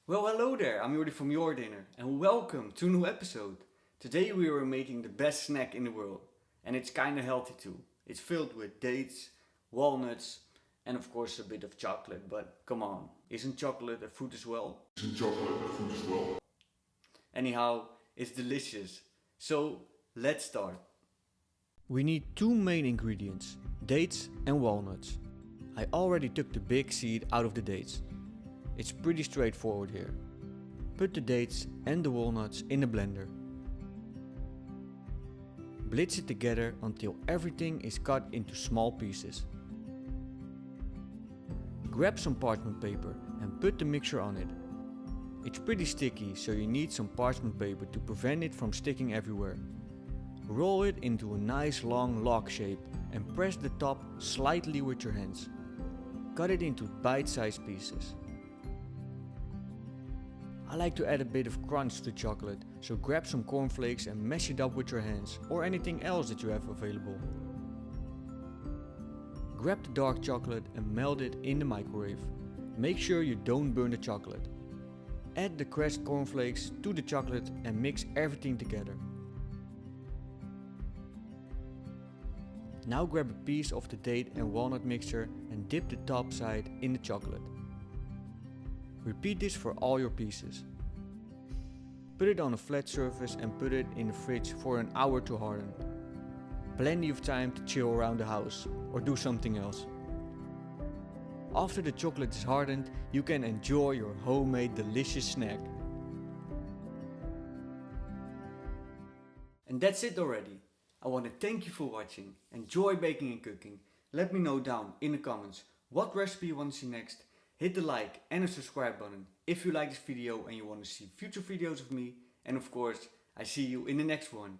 Well, hello there, I'm Jordi from Your Dinner and welcome to a new episode. Today we are making the best snack in the world and it's kinda healthy too. It's filled with dates, walnuts and of course a bit of chocolate, but come on, isn't chocolate a fruit as well? Anyhow, it's delicious. So let's start. We need two main ingredients, dates and walnuts. I already took the big seed out of the dates. It's pretty straightforward here. Put the dates and the walnuts in a blender. Blitz it together until everything is cut into small pieces. Grab some parchment paper and put the mixture on it. It's pretty sticky, so you need some parchment paper to prevent it from sticking everywhere. Roll it into a nice long log shape and press the top slightly with your hands. Cut it into bite-sized pieces. I like to add a bit of crunch to chocolate, so grab some cornflakes and mash it up with your hands or anything else that you have available. Grab the dark chocolate and melt it in the microwave. Make sure you don't burn the chocolate. Add the crushed cornflakes to the chocolate and mix everything together. Now grab a piece of the date and walnut mixture and dip the top side in the chocolate. Repeat this for all your pieces. Put it on a flat surface and put it in the fridge for an hour to harden. Plenty of time to chill around the house or do something else. After the chocolate is hardened, you can enjoy your homemade delicious snack. And that's it already. I want to thank you for watching. Enjoy baking and cooking. Let me know down in the comments what recipe you want to see next. Hit the like and the subscribe button if you like this video and you want to see future videos of me. And of course, I see you in the next one.